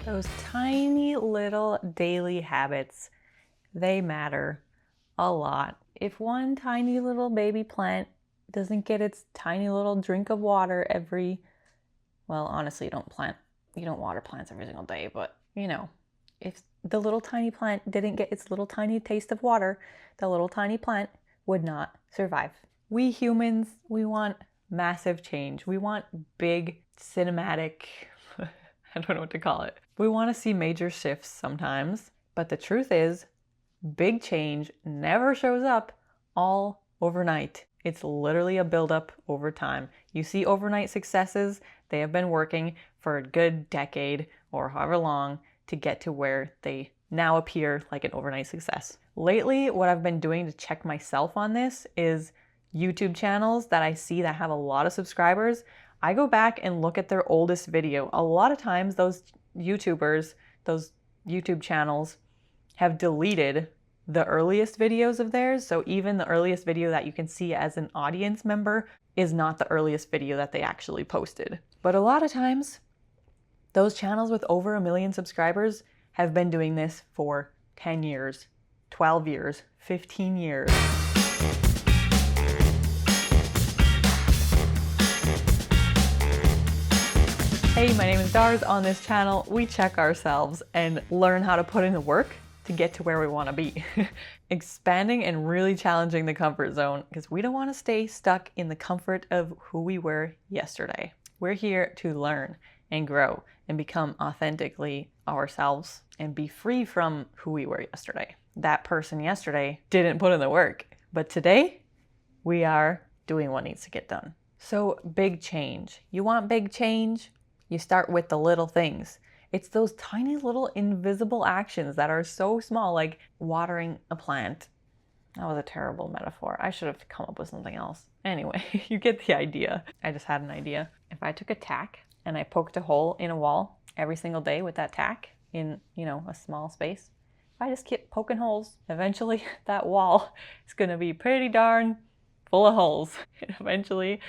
Those tiny little daily habits, they matter a lot. If one tiny little baby plant doesn't get its tiny little drink of water well, honestly, you don't water plants every single day, but if the little tiny plant didn't get its little tiny taste of water, the little tiny plant would not survive. We humans, we want massive change. We want big cinematic, I don't know what to call it. We want to see major shifts sometimes, but the truth is, big change never shows up all overnight. It's literally a buildup over time. You see overnight successes, they have been working for a good decade or however long to get to where they now appear like an overnight success. Lately, what I've been doing to check myself on this is YouTube channels that I see that have a lot of subscribers. I go back and look at their oldest video. A lot of times those YouTubers, those YouTube channels have deleted the earliest videos of theirs. So even the earliest video that you can see as an audience member is not the earliest video that they actually posted. But a lot of times, those channels with over 1 million subscribers have been doing this for 10 years, 12 years, 15 years. Hey, my name is Darz. On this channel, we check ourselves and learn how to put in the work to get to where we want to be. Expanding and really challenging the comfort zone because we don't want to stay stuck in the comfort of who we were yesterday. We're here to learn and grow and become authentically ourselves and be free from who we were yesterday. That person yesterday didn't put in the work, but today we are doing what needs to get done. So big change. You want big change? You start with the little things. It's those tiny little invisible actions that are so small, like watering a plant. That was a terrible metaphor. I should have come up with something else. Anyway, you get the idea. I just had an idea. If I took a tack and I poked a hole in a wall every single day with that tack in, a small space, if I just keep poking holes, eventually that wall is gonna be pretty darn full of holes. And eventually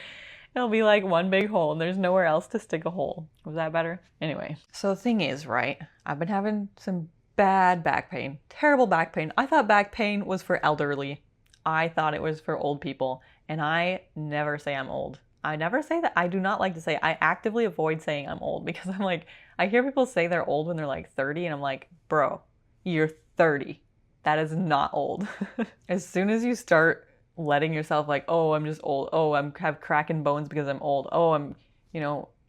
it'll be like one big hole and there's nowhere else to stick a hole. Was that better? Anyway, so the thing is, right? I've been having some bad back pain, terrible back pain. I thought back pain was for elderly. I thought it was for old people. And I never say I'm old. I never say that. I do not like to say, I actively avoid saying I'm old because I'm like, I hear people say they're old when they're like 30 and I'm like, bro, you're 30. That is not old. As soon as you start letting yourself like, oh, I'm just old. Oh, have cracking bones because I'm old. Oh,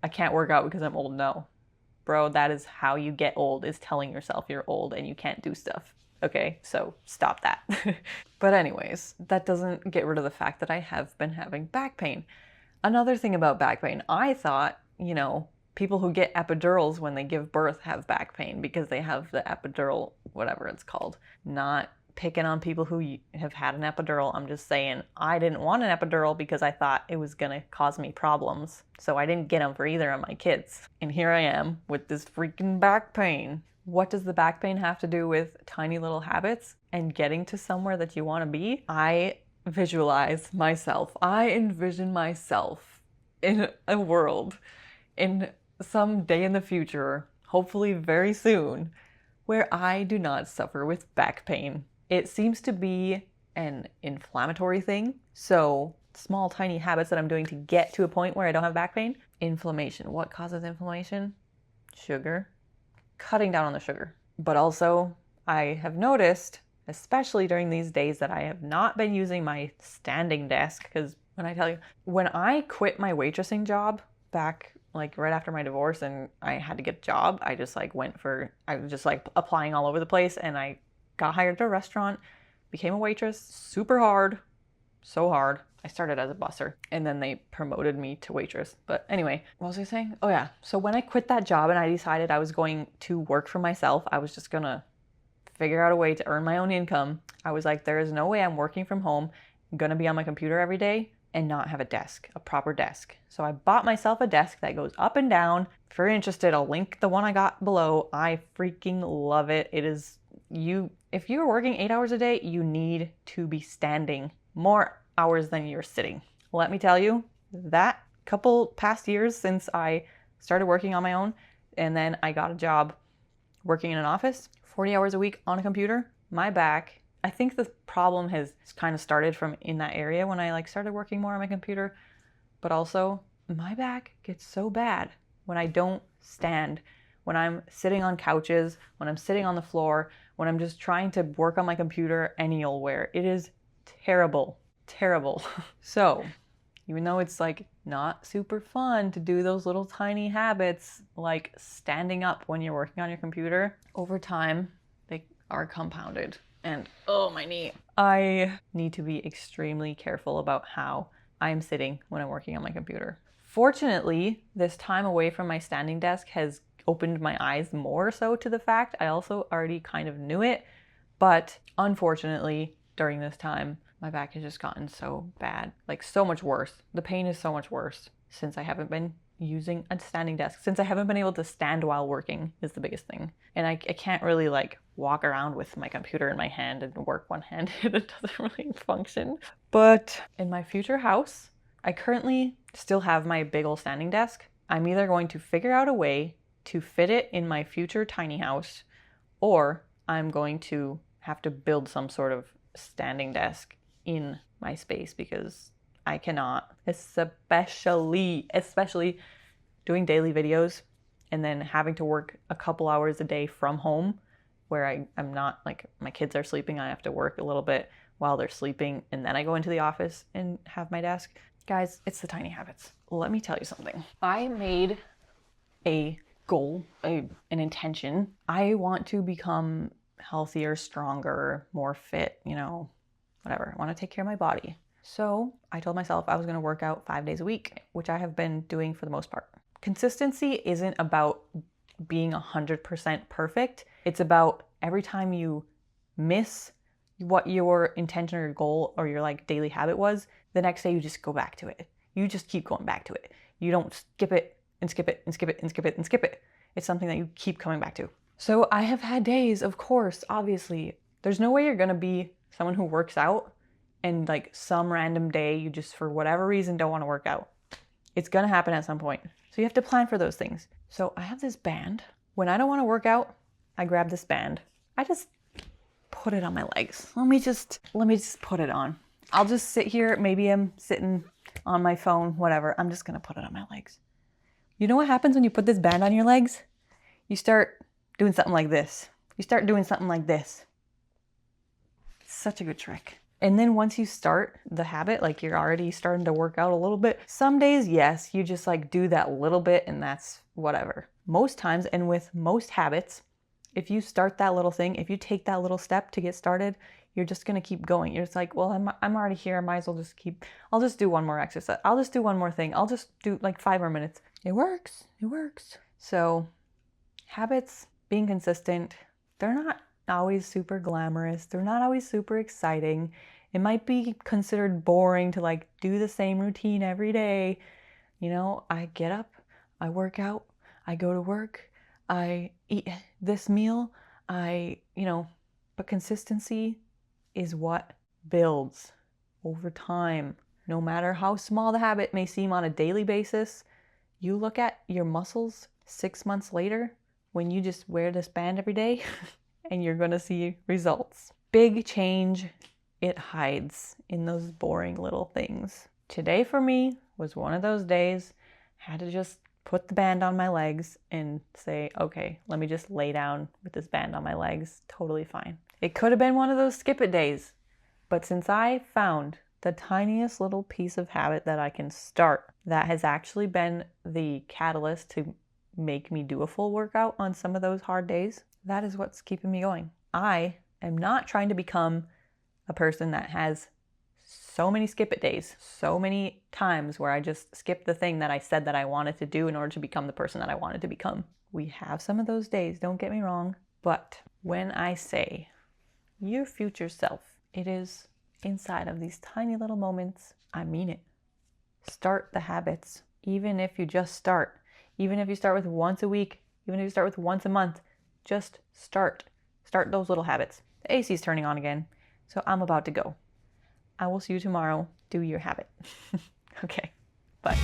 I can't work out because I'm old. No, bro, that is how you get old, is telling yourself you're old and you can't do stuff. Okay, so stop that. But anyways, that doesn't get rid of the fact that I have been having back pain. Another thing about back pain, I thought, people who get epidurals when they give birth have back pain because they have the epidural, whatever it's called. Not picking on people who have had an epidural. I'm just saying I didn't want an epidural because I thought it was gonna cause me problems. So I didn't get them for either of my kids. And here I am with this freaking back pain. What does the back pain have to do with tiny little habits and getting to somewhere that you want to be? I visualize myself. I envision myself in a world in some day in the future, hopefully very soon, where I do not suffer with back pain. It seems to be an inflammatory thing. So small, tiny habits that I'm doing to get to a point where I don't have back pain. Inflammation. What causes inflammation? Sugar. Cutting down on the sugar. But also, I have noticed, especially during these days, that I have not been using my standing desk. Because when I quit my waitressing job back like right after my divorce and I had to get a job, I was just like applying all over the place and I got hired at a restaurant, became a waitress, super hard, so hard. I started as a busser and then they promoted me to waitress. But anyway, what was I saying? Oh yeah, so when I quit that job and I decided I was going to work for myself, I was just gonna figure out a way to earn my own income. I was like, there is no way I'm working from home, I'm gonna be on my computer every day and not have a desk, a proper desk. So I bought myself a desk that goes up and down. If you're interested, I'll link the one I got below. I freaking love it. It is, if you're working 8 hours a day, you need to be standing more hours than you're sitting. Let me tell you, that couple past years since I started working on my own and then I got a job working in an office, 40 hours a week on a computer, my back, I think the problem has kind of started from in that area when I like started working more on my computer, but also my back gets so bad when I don't stand, when I'm sitting on couches, when I'm sitting on the floor, when I'm just trying to work on my computer any old where. It is terrible, terrible. So even though it's like not super fun to do those little tiny habits like standing up when you're working on your computer, over time they are compounded. And oh, my knee. I need to be extremely careful about how I'm sitting when I'm working on my computer. Fortunately, this time away from my standing desk has opened my eyes more so to the fact. I also already kind of knew it, but unfortunately, during this time, my back has just gotten so bad, like so much worse. The pain is so much worse since I haven't been using a standing desk, since I haven't been able to stand while working is the biggest thing. And I can't really like walk around with my computer in my hand and work one-handed. It doesn't really function. But in my future house, I currently still have my big old standing desk. I'm either going to figure out a way to fit it in my future tiny house, or I'm going to have to build some sort of standing desk in my space because I cannot, especially doing daily videos and then having to work a couple hours a day from home where I'm not like, my kids are sleeping, I have to work a little bit while they're sleeping, and then I go into the office and have my desk. Guys, it's the tiny habits. Let me tell you something. I made a goal, an intention. I want to become healthier, stronger, more fit, whatever. I want to take care of my body. So I told myself I was going to work out 5 days a week, which I have been doing for the most part. Consistency isn't about being 100% perfect. It's about every time you miss what your intention or your goal or your like daily habit was, the next day you just go back to it. You just keep going back to it. You don't skip it and skip it and skip it and skip it and skip it. It's something that you keep coming back to. So I have had days, of course, obviously. There's no way you're going to be someone who works out and like some random day you just for whatever reason don't want to work out. It's going to happen at some point. So you have to plan for those things. So I have this band. When I don't want to work out, I grab this band. I just put it on my legs. Let me just put it on. I'll just sit here. Maybe I'm sitting on my phone, whatever. I'm just going to put it on my legs. You know what happens when you put this band on your legs? You start doing something like this. You start doing something like this. Such a good trick. And then once you start the habit, like you're already starting to work out a little bit, some days, yes, you just like do that little bit and that's whatever. Most times, and with most habits, if you start that little thing, if you take that little step to get started, you're just going to keep going. You're just like, well, I'm already here. I might as well I'll just do one more exercise. I'll just do one more thing. I'll just do like 5 more minutes. It works. It works. So habits, being consistent, they're not always super glamorous. They're not always super exciting. It might be considered boring to like do the same routine every day. I get up, I work out, I go to work, I eat this meal, but consistency is what builds over time. No matter how small the habit may seem on a daily basis, you look at your muscles 6 months later when you just wear this band every day and you're going to see results. Big change, it hides in those boring little things. Today for me was one of those days. I had to just put the band on my legs and say, okay, let me just lay down with this band on my legs. Totally fine. It could have been one of those skip it days, but since I found the tiniest little piece of habit that I can start that has actually been the catalyst to make me do a full workout on some of those hard days, that is what's keeping me going. I am not trying to become a person that has so many skip it days, so many times where I just skip the thing that I said that I wanted to do in order to become the person that I wanted to become. We have some of those days, don't get me wrong, but when I say your future self, it is inside of these tiny little moments. I mean it. Start the habits. Even if you just start, even if you start with once a week, even if you start with once a month, just start. Start those little habits. The AC is turning on again, so I'm about to go. I will see you tomorrow. Do your habit. Okay, bye.